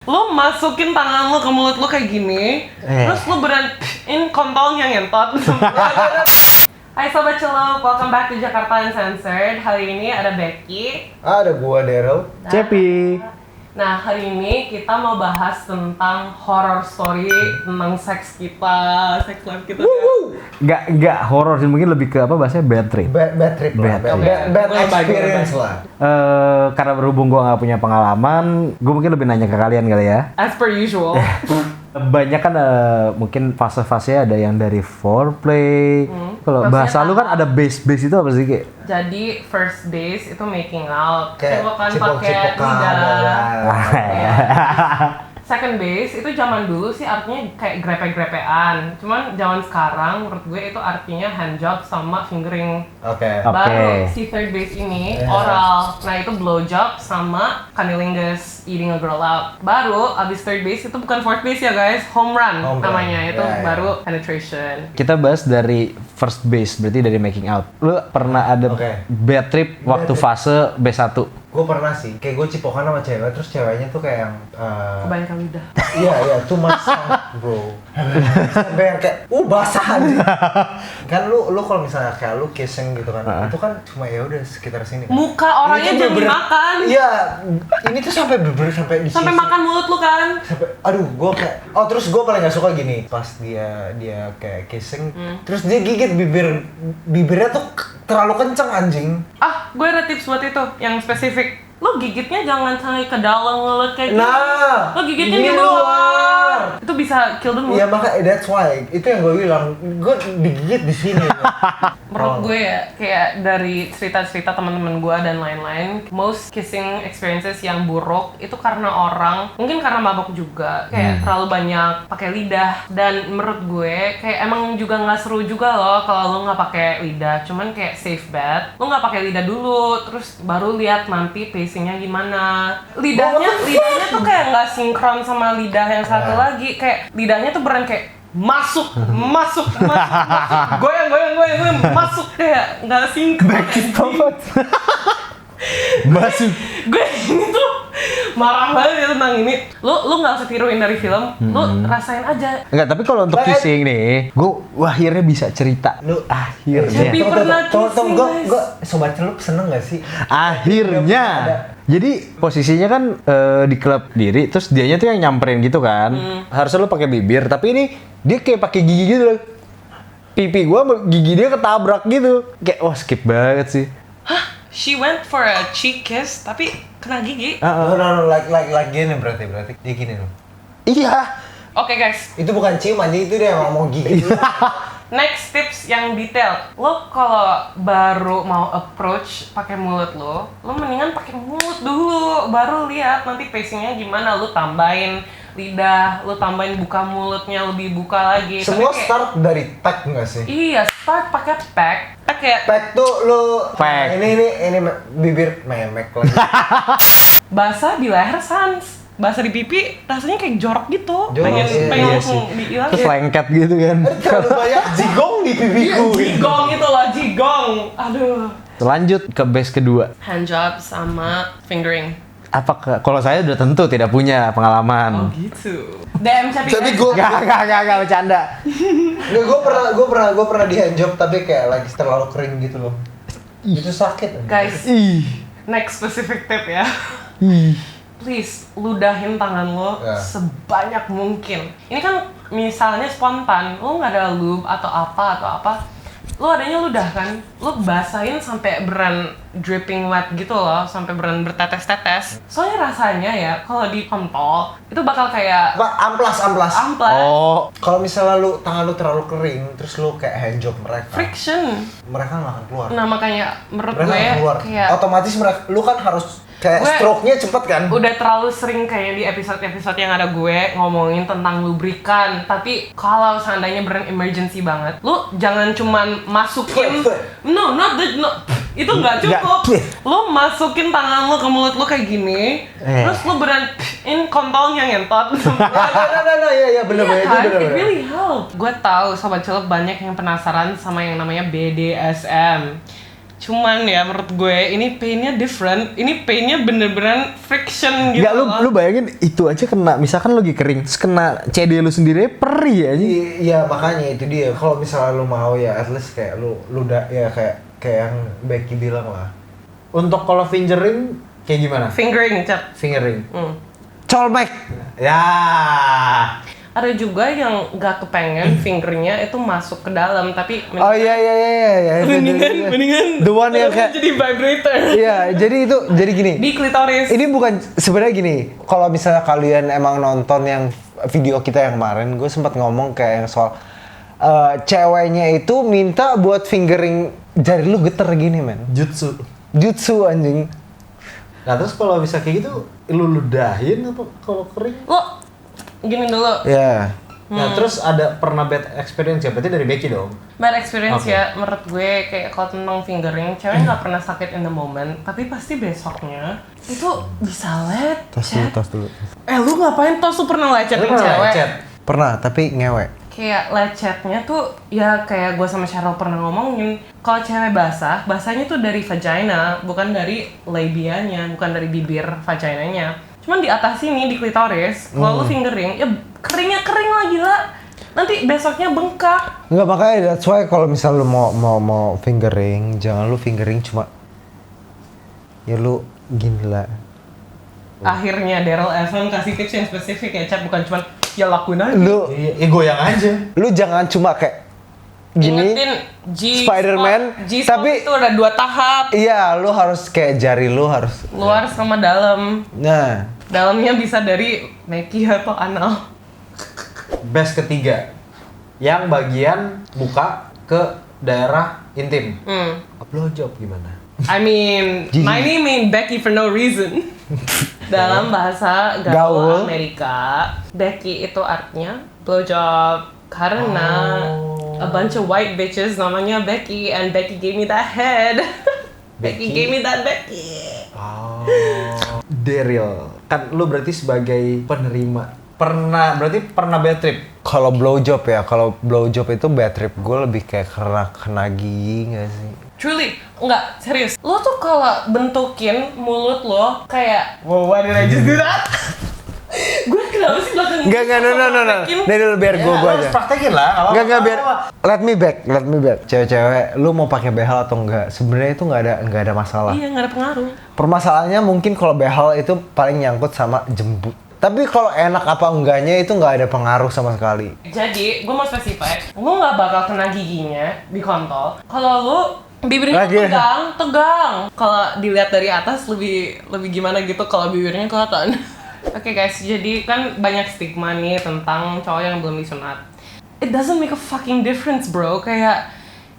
Lu masukin tangan lu ke mulut lu kayak gini, terus lu beraniin kontolnya ngentot. Hai Sobat Celup, welcome back to Jakarta Uncensored. Hari ini ada Becky. Ada gua Daryl. Cepi. Nah, hari ini kita mau bahas tentang horror story tentang seks kita, seks life kita. Nggak horor sih, mungkin lebih ke apa bahasanya bad trip. Bad trip lah. Bad experience lah. Karena berhubung gue nggak punya pengalaman, gue mungkin lebih nanya ke kalian kali ya. As per usual. Banyak kan mungkin fase-fase ada yang dari foreplay. Kalau bahasa lu kan ada base itu apa sih kayak? Jadi first base itu making out. Kayak Itu kan pakai lidah. Second base itu zaman dulu sih artinya kayak grepe-grepean. Cuman zaman sekarang menurut gue itu artinya hand job sama fingering. Oke. Baru si third base ini oral. Nah itu blow job sama cunnilingus, eating a girl out. Baru abis third base itu bukan fourth base ya guys, home run namanya. Itu baru penetration. Kita bahas dari first base, berarti dari making out. Lu pernah ada bad trip waktu fase B1? Gue pernah sih, kayak gue cipokan sama cewek, terus ceweknya tuh kayak yang Kebanyakan lidah. Iya, too much sound, bro. Sampai yang kayak, basah aja. Kan lu kalau misalnya kayak lu kissing gitu kan, itu kan cuma ya udah sekitar sini kan. Muka orangnya jadi makan. Iya, ini tuh sampai bener sampai di sini. Sampai makan mulut lu kan. Sampai, gue kayak, terus gue paling gak suka gini, pas dia kayak kissing, terus dia gigit bibirnya tuh terlalu kenceng anjing. Gue ada tips buat itu, yang spesifik. Lo gigitnya jangan sampai ke dalam mulut kayak gitu. Lo gigitnya di luar. Itu bisa kill the mood. Iya, makanya that's why. Itu yang gue bilang, gue digigit di sini. Menurut gue ya, kayak dari cerita-cerita teman-teman gue dan lain-lain, most kissing experiences yang buruk itu karena orang, mungkin karena mabok juga, kayak terlalu banyak pakai lidah. Dan menurut gue, kayak emang juga nggak seru juga loh kalau lo nggak pakai lidah. Cuman kayak safe bet, lo nggak pakai lidah dulu, terus baru lihat nanti pacingnya gimana. Lidahnya tuh kayak nggak sinkron sama lidah yang satu lagi, kayak lidahnya tuh beran kayak masuk, goyang, masuk kayak nggak sinkron. Masuk. Gue ini tuh marah banget ya tentang ini. Lu nggak usah tiruin dari film, lu rasain aja. Enggak, tapi kalau untuk kissing nih, gue akhirnya bisa cerita. Lu akhirnya. Cepi pernah kissing, guys. Gue Sobat Celup seneng gak sih? Akhirnya. Jadi posisinya kan di klub diri, terus dianya tuh yang nyamperin gitu kan. Harusnya lu pakai bibir, tapi ini dia kayak pakai gigi gitu loh. Pipi gua sama gigi dia ketabrak gitu. Kayak skip banget sih. Hah? She went for a cheek kiss, tapi kena gigi? No, like gini berarti dia gini loh. Iya. Oke guys. Itu bukan cium aja, itu dia mau gigi. Next tips yang detail. Lo kalau baru mau approach pakai mulut lo mendingan pakai mulut dulu, baru lihat nanti pacingnya gimana. Lo tambahin lidah, lo tambahin buka mulutnya lebih buka lagi. Semua start dari pack nggak sih? Iya, start pakai pack. Pack tuh lo Pack. Ini bibir memek lagi. Basah di leher sans. Basah di pipi rasanya kayak jorok gitu. Pengen langsung dihilang. Terus lengket gitu kan. Terlalu banyak jigong di pipiku. Jigong itu loh, jigong. Aduh. Lanjut ke base kedua. Hand job sama fingering. Kalau saya udah tentu tidak punya pengalaman. Gitu. DM Cepi. Tapi gue Gak bercanda. gue pernah di handjob tapi kayak lagi terlalu kering gitu loh. Itu sakit. Guys, next specific tip ya. Please, ludahin tangan lo sebanyak mungkin. Ini kan misalnya spontan, lo nggak ada lube atau apa. Lo adanya ludah kan, lo basahin sampai beran dripping wet gitu loh, sampai beran bertetes-tetes. Soalnya rasanya ya, kalau dikontol, itu bakal kayak amplas. Kalau misalnya tangan lu terlalu kering, terus lu kayak handjob mereka. Friction. Mereka nggak akan keluar. Nah makanya menurut Mereka gue nggak keluar. kayak Otomatis lu kan harus kayak stroke-nya cepet kan? Udah terlalu sering kayak di episode-episode yang ada gue ngomongin tentang lubrikan. Tapi kalau seandainya beneran emergency banget, lu jangan cuman masukin itu nggak cukup. Lu masukin tangan lu ke mulut lu kayak gini, terus lu beraniin kontolnya ngentot. Iya bener. It really help. Gue tahu Sobat Celup banyak yang penasaran sama yang namanya BDSM. Cuman ya menurut gue ini painnya different. Ini painnya bener-bener friction gitu. Enggak, lu bayangin itu aja kena, misalkan lu lagi kering, terus kena CD lu sendiri perih ya. Iya makanya itu dia. Kalau misalnya lu mau ya at least kayak lu udah ya kayak yang Becky bilang lah. Untuk kalau fingering kayak gimana? Fingering, Cap. Fingering. Colmek. Ya. Ada juga yang gak kepengen fingernya itu masuk ke dalam, tapi Oh iya. mendingan The one yang kayak jadi vibrator. Iya, jadi gini. Di klitoris. Ini bukan sebenarnya gini. Kalau misalnya kalian emang nonton yang video kita yang kemarin, gue sempat ngomong kayak yang soal ceweknya itu minta buat fingering jari lu geter gini, men. Jutsu anjing. Nah terus kalau bisa kayak gitu, lu ludahin apa kalau kering? Lo gini dulu. Ya. Nah terus ada pernah bad experience ya? Berarti dari Becky dong? Bad experience Okay. ya, menurut gue kayak kalau tentang fingering, cewek nggak pernah sakit in the moment, tapi pasti besoknya itu bisa lecet. Tas dulu. Lu ngapain tos? Lu pernah lecetin Lu pernah cewek? lecet? Pernah, tapi ngewe. Kayak lecetnya tuh ya kayak gue sama Cheryl pernah ngomongin, kalau cewek basahnya tuh dari vagina, bukan dari labianya, bukan dari bibir vaginanya. Cuman di atas sini di klitoris, kalau lu fingering, ya keringnya kering lah gila. Nanti besoknya bengkak. Enggak, makanya that's why kalau misal lu mau fingering, jangan lu fingering cuma ya lu gini lah. Akhirnya Daryl Evan kasih tips yang spesifik ya, Cap, bukan cuman ya lakuin aja. Iya, goyang aja. Lu jangan cuma kayak gini. Ingetin Spider-Man, G-spot tapi- itu ada 2 tahap. Iya, lu harus kayak jari lu harus. Luar sama dalam. Nah, Dalamnya bisa dari Meki atau anal. Best ketiga, yang bagian buka ke daerah intim. Blowjob gimana? I mean, my name ain't Becky for no reason. Dalam bahasa Gaul. gaul Amerika, Becky itu artinya blowjob. Karena a bunch of white bitches namanya Becky, and Becky gave me that head. Becky gave me that Becky. Daryl, kan lu berarti sebagai penerima berarti pernah bad trip. kalau blowjob itu bad trip, gue lebih kayak kena gigi nggak sih? Truly, enggak, serius. Lo tuh kalau bentukin mulut lo kayak, wow, why did I just do that? Gue kenapa sih belakang Enggak, no. Nih dulu biar gue Lu aja. harus praktekin lah. Enggak biar. Let me back. Cewek-cewek, lu mau pakai behel atau enggak? Sebenarnya itu enggak ada masalah. Iya, nggak ada pengaruh. Permasalahannya mungkin kalau behel itu paling nyangkut sama jembut. Tapi kalau enak apa enggaknya itu nggak ada pengaruh sama sekali. Jadi, gue mau spesifik, lo nggak bakal kena giginya di kontol. Kalau lo bibirnya Lagi. tegang. Kalau dilihat dari atas lebih gimana gitu kalau bibirnya kelihatan. Oke guys, jadi kan banyak stigma nih tentang cowok yang belum disunat. It doesn't make a fucking difference, bro. Kayak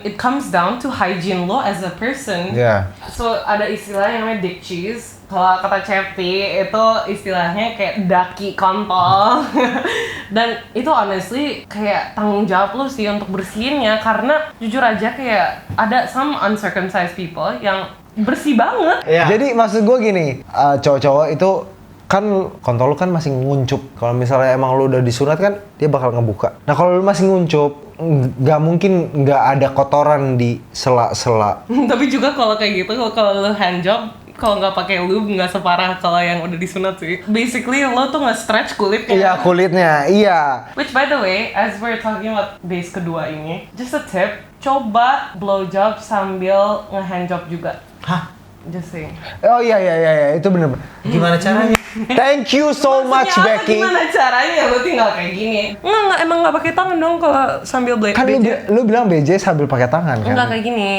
it comes down to hygiene lo as a person. Iya. So ada istilah yang namanya dick cheese. Kalau kata Cepi itu istilahnya kayak daki kontol. Dan itu honestly kayak tanggung jawab lu sih untuk bersihinnya, karena jujur aja kayak ada some uncircumcised people yang bersih banget. Iya. Jadi maksud gue gini, cowok-cowok itu kan kontol lu kan masih nguncup. Kalau misalnya emang lu udah disunat kan dia bakal ngebuka. Nah kalau lu masih nguncup, nggak mungkin nggak ada kotoran di sela-sela. Tapi juga kalau kayak gitu, kalau lu handjob, kalau nggak pakai lube nggak separah kalau yang udah disunat sih. Basically lo tuh nge-stretch kulitnya. Iya kulitnya, iya. Which by the way, as we're talking about base kedua ini, just a tip, coba blowjob sambil nge-handjob juga. Hah? Just saying. Oh iya itu bener. Gimana caranya? Thank you so much Maksudnya apa, Becky. gimana caranya? Lo tinggal kayak gini. Enggak, emang nggak pakai tangan dong kalau sambil Kan lu bilang BJ sambil pakai tangan kan? Enggak kayak gini.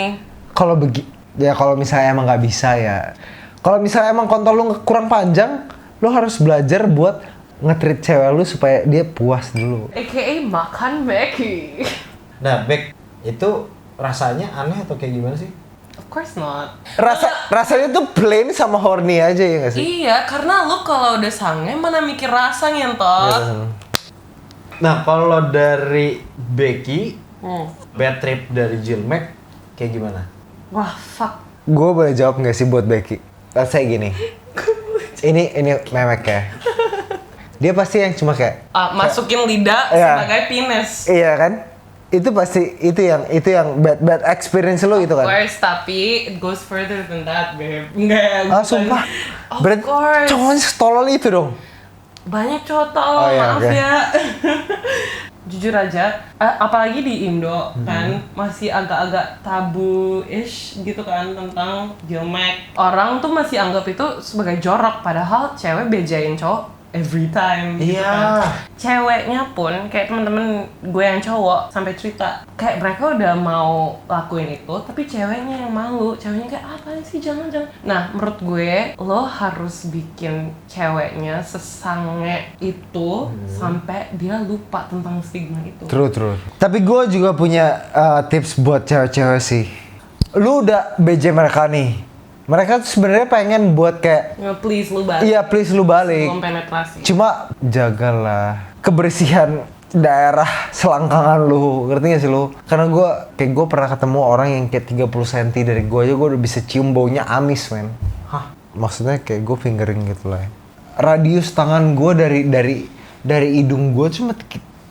Kalau misalnya emang nggak bisa ya. Kalau misalnya emang kontol lu kurang panjang, lu harus belajar buat nge-treat cewek lu supaya dia puas dulu. AKA makan Becky. Nah, Bek, itu rasanya aneh atau kayak gimana sih? Of course not. Rasanya tuh plain sama horny aja ya nggak sih? Iya, karena lu kalau udah sange mana mikir rasanya entot. Nah, kalau dari Becky, bad trip dari Jill Mac, kayak gimana? Wah, fuck. Gue boleh jawab nggak sih buat Becky? Let's say gini. ini memek ya. Dia pasti yang cuma kayak Masukin lidah Iya. sebagai penis. iya kan? itu pasti itu yang bad experience lo gitu Of kan. course, tapi it goes further than that, babe. Enggak. Ah sumpah. Of Berarti course. cowoknya setolol itu dong. Banyak cowok tolol, iya, maaf oke. ya. Jujur aja, apalagi di Indo kan masih agak-agak tabu-ish gitu kan tentang Gilmek. Orang tuh masih anggap itu sebagai jorok, padahal cewek bejain cowok every time gitu Iya. kan. Ceweknya pun kayak temen-temen gue yang cowok sampai cerita kayak mereka udah mau lakuin itu tapi ceweknya yang malu. Ceweknya kayak apa sih, jangan. Nah, menurut gue lo harus bikin ceweknya sesange itu sampai dia lupa tentang stigma itu. True. Tapi gue juga punya tips buat cewek-cewek sih. Lu udah BJ mereka nih. Mereka tuh sebenarnya pengen buat kayak Please lu balik. iya please lu balik. Sebelum penetrasi. Cuma jagalah kebersihan daerah selangkangan lu, ngerti gak sih lu? Karena gue pernah ketemu orang yang kayak 30 cm dari gue aja gue udah bisa cium baunya amis, men. Hah? Maksudnya kayak gue fingering gitu lah. Radius tangan gue dari hidung gue cuma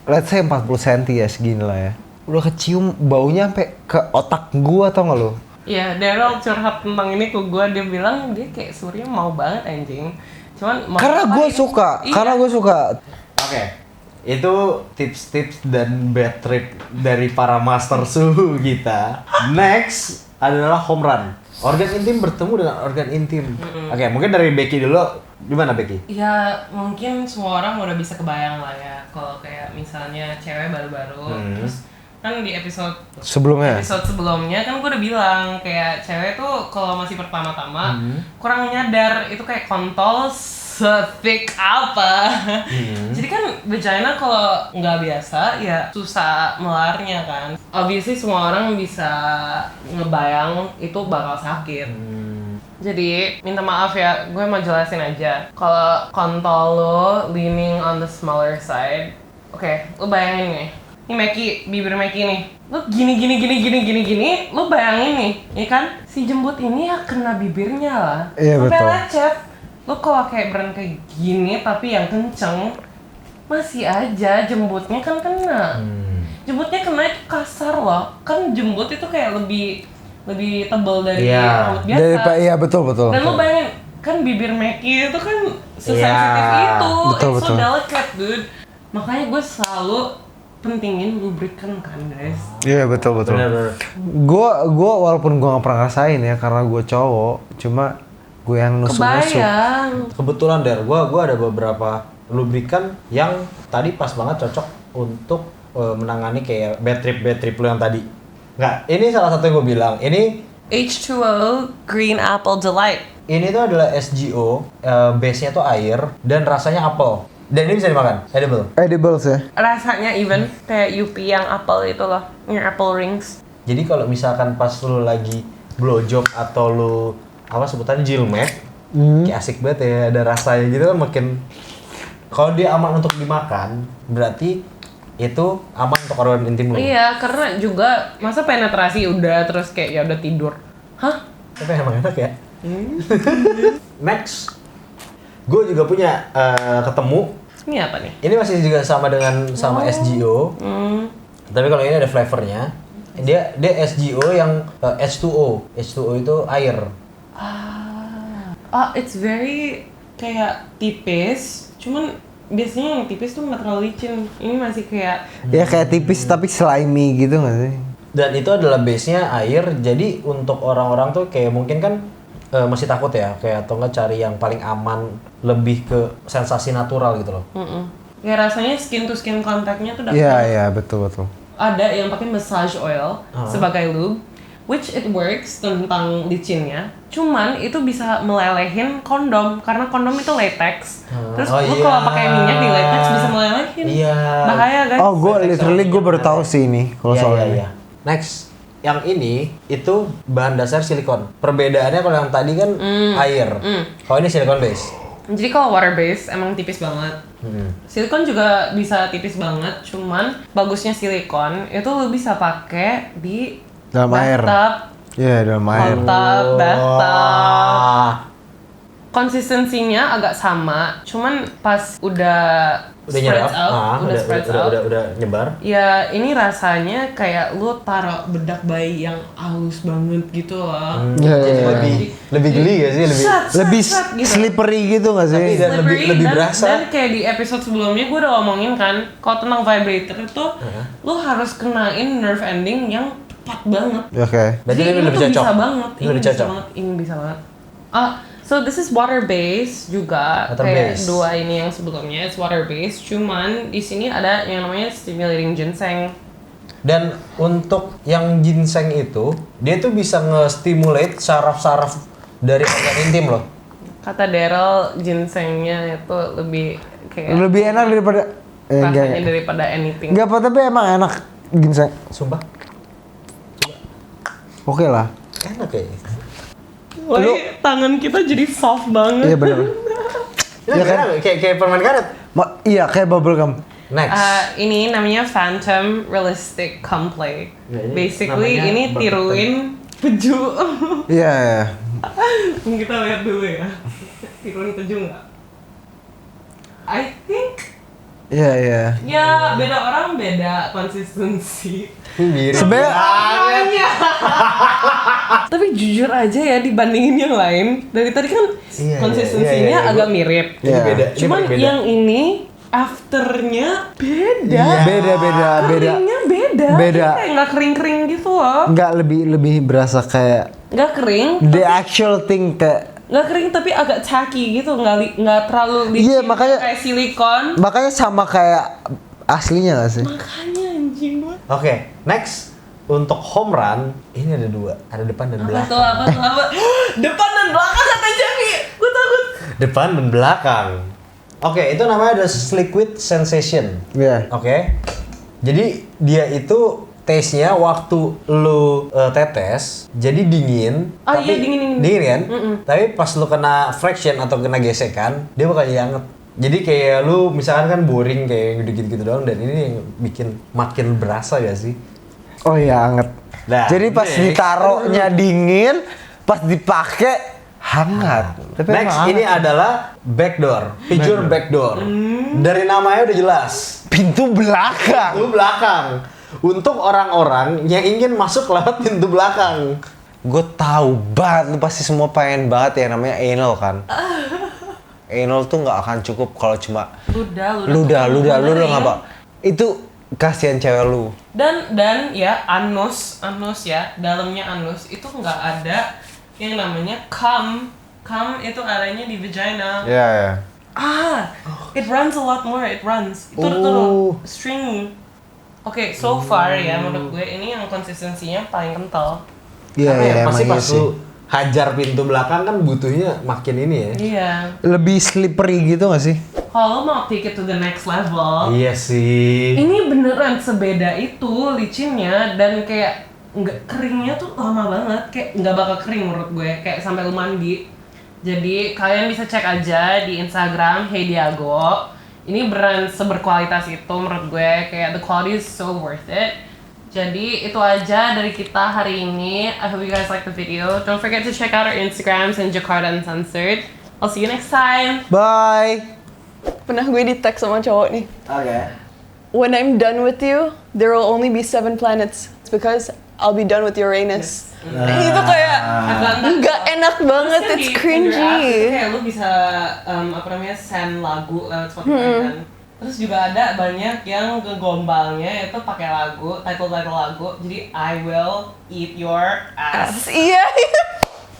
let's say 40 cm ya, segini lah ya. Udah kecium baunya sampai ke otak gue, tau gak lu? Iya, Daryl curhat tentang ini ke gue, dia bilang dia kayak Surya mau banget anjing. Cuman mau Karena gue ngapain? suka, Iya. karena gue suka. Oke. Itu tips-tips dan bad trip dari para master suhu kita. Next adalah home run. Organ intim bertemu dengan organ intim. Oke, mungkin dari Becky dulu. Gimana Becky? Ya mungkin semua orang udah bisa kebayang lah ya kalau kayak misalnya cewek baru-baru terus kan di episode Sebelumnya. sebelumnya kan gue udah bilang kayak cewek tuh kalau masih pertama-tama kurang nyadar itu kayak kontol se-thick apa. Jadi kan vagina kalau nggak biasa ya susah melarnya kan. Obviously semua orang bisa ngebayang itu bakal sakit. Jadi minta maaf ya, gue mau jelasin aja. Kalau kontol lo leaning on the smaller side, oke, lo bayangin nih. Ini Meki, bibir Meki nih. Lo gini, lo bayangin nih, ya kan? Si jembut ini ya kena bibirnya lah. Iya, Sampai betul. lecet. Lo kalau kayak beren kayak gini tapi yang kenceng, masih aja jembutnya kan kena. Jembutnya kena itu kasar loh. Kan jembut itu kayak lebih tebal dari Iya. rambut biasa. Iya betul. Dan lo bayangin, kan bibir Meki itu kan sesensitif Iya, itu. betul, It's so betul. delicate, dude. Makanya gue selalu pentingin lubrikan kan, guys. Iya betul. Bener-bener. Gue walaupun gue nggak pernah ngerasain ya karena gue cowok, cuma gue yang nusuk. Kebayang. Kebetulan Der, gua ada beberapa lubrikan yang tadi pas banget cocok untuk menangani kayak bad trip lu yang tadi. Nggak, ini salah satu yang gue bilang. Ini H2O Green Apple Delight. tuh adalah SGO, base-nya tuh air dan rasanya apel. Dan ini bisa dimakan, edible. Edibles ya. Rasanya even kayak Yupi yang apple itu loh, yang apple rings. Jadi kalau misalkan pas lu lagi blowjob atau lu apa sebutannya jilmek, kayak asik banget ya, ada rasanya gitu kan makin. Kalau dia aman untuk dimakan, berarti itu aman untuk organ intim lu. Iya, karena juga masa penetrasi udah terus kayak ya udah tidur. Hah? Tapi emang enak ya. Next, gue juga punya ketemu. Ini apa nih? Ini masih juga sama dengan SGO. Tapi kalau ini ada flavornya. Dia SGO yang H2O. H2O itu air. It's very kayak tipis, cuman biasanya yang tipis tuh nggak terlalu licin. Ini masih kayak Ya kayak tipis tapi slimy gitu nggak sih? Dan itu adalah base-nya air. Jadi untuk orang-orang tuh kayak mungkin kan masih takut ya, kayak atau nggak cari yang paling aman, lebih ke sensasi natural gitu loh. kayak rasanya skin to skin kontaknya tuh Iya betul. ada yang pakai massage oil sebagai lube, which it works tentang licinnya. Cuman itu bisa melelehin kondom karena kondom itu latex. Terus lu kalau pakai minyak di latex bisa melelehin. Iya. Bahaya guys. Oh gue baru tahu sih ini kalau soal ini. Iya. Next, yang ini itu bahan dasar silikon. Perbedaannya kalau yang tadi kan air. Kalau ini silikon base. Jadi kalau water base emang tipis banget. Silikon juga bisa tipis banget, cuman bagusnya silikon itu lu bisa pakai di Dalam air. bathtub, Iya dalam air. hot tub, bathtub. konsistensinya agak sama, cuman pas udah spreads out, udah nyebar. Ya ini rasanya kayak lu taruh bedak bayi yang halus banget gitu loh. Lebih geli gak sih? Lebih gitu. slippery gitu nggak sih? Dan lebih berasa. Dan kayak di episode sebelumnya gue udah ngomongin kan, kalau tentang vibrator itu lu harus kenain nerve ending yang tepat banget. Oke. Berarti Jadi ini ini lebih tuh cocok. bisa banget, Ini lebih cocok. ini bisa banget. So this is water based juga, Water kayak based. dua ini yang sebelumnya it's water based, cuman di sini ada yang namanya stimulating ginseng. Dan untuk yang ginseng itu, dia tuh bisa nge-stimulate saraf-saraf dari organ intim loh. Kata Daryl ginsengnya itu lebih kayak Lebih enak daripada rasanya daripada anything. Enggak apa, tapi emang enak ginseng. Sumpah, Oke lah. enak ya. Wah, tangan kita jadi soft banget. Iya benar. Ya kan? Kayak permen karet. Iya kayak bubble gum. Next. Ini namanya Phantom Realistic Cum Play. Ya, ini Basically namanya ini bapeten. tiruin peju. Iya iya. Kita lihat dulu ya. Tiruin peju nggak? I think Iya iya. ya beda orang beda konsistensi. Sebenarnya Tapi jujur aja ya dibandingin yang lain, dari tadi kan Iya, konsistensinya iya. agak mirip. Ini Iya. beda. Cuman Ini beda. yang ini afternya beda. beda. Keringnya beda. Beda. Ini kayak nggak kering-kering gitu loh. Nggak lebih berasa kayak Nggak kering. the actual thing kayak. Nggak kering tapi agak tacky gitu, nggak terlalu Iya, licin makanya- kayak silikon. Makanya sama kayak aslinya nggak sih? Makanya anjing banget. Oke, next. Untuk home run, ini ada dua. Ada depan dan belakang. Apa? Depan dan belakang kata Jami. Gue takut. Depan dan belakang. Oke, itu namanya ada liquid sensation. Iya. Oke. Jadi dia itu taste-nya waktu lu tetes jadi dingin. Oh iya, dingin. Dingin kan? Tapi pas lu kena friction atau kena gesekan, dia bakal jadi anget. Jadi kayak lu misalkan kan boring kayak gitu-gitu doang, dan ini yang bikin makin berasa gak sih? Oh iya anget. Nah, Jadi pas next. ditaruhnya dingin, pas dipakai hangat. Tapi Next, emang ini hangat. adalah backdoor, picture backdoor. Dari namanya udah jelas. Pintu belakang. Pintu belakang. Untuk orang-orang yang ingin masuk lewat pintu belakang. Gue tahu banget, lu pasti semua pengen banget ya namanya anal kan. Anal tuh nggak akan cukup kalau cuma ludah nggak apa. Itu kasihan cewek lu. Dan ya anus ya, dalamnya anus itu nggak ada yang namanya cum itu adanya di vagina. Iya ya. It runs a lot more, it runs. Itu Oh. string. Oke, so far ya menurut gue ini yang konsistensinya paling kental. Iya Karena iya ya, emang pasti iya pas sih. lu hajar pintu belakang kan butuhnya makin ini ya. Iya. Lebih slippery gitu nggak sih? Kalau mau take it to the next level, Iya sih. ini beneran sebeda itu licinnya, dan kayak nggak keringnya tuh lama banget, kayak nggak bakal kering menurut gue, kayak sampai lu mandi. Jadi kalian bisa cek aja di Instagram Hey Diago. Ini brand seberkualitas itu menurut gue, kayak the quality is so worth it. Jadi itu aja dari kita hari ini. I hope you guys like the video. Don't forget to check out our Instagrams and Jakarta Uncensored. I'll see you next time. Bye. Pernah gue di tag sama cowok nih. Oke. When I'm done with you, there will only be 7 planets. It's because I'll be done with Uranus. Itu kayak nggak enak banget, Terus kan it's di Figure Out, itu cringy. kayak lu bisa apa namanya send lagu lewat Spotify kan. Terus juga ada banyak yang ngegombalnya itu pakai lagu, title lagu. Jadi I will eat your ass. Iya.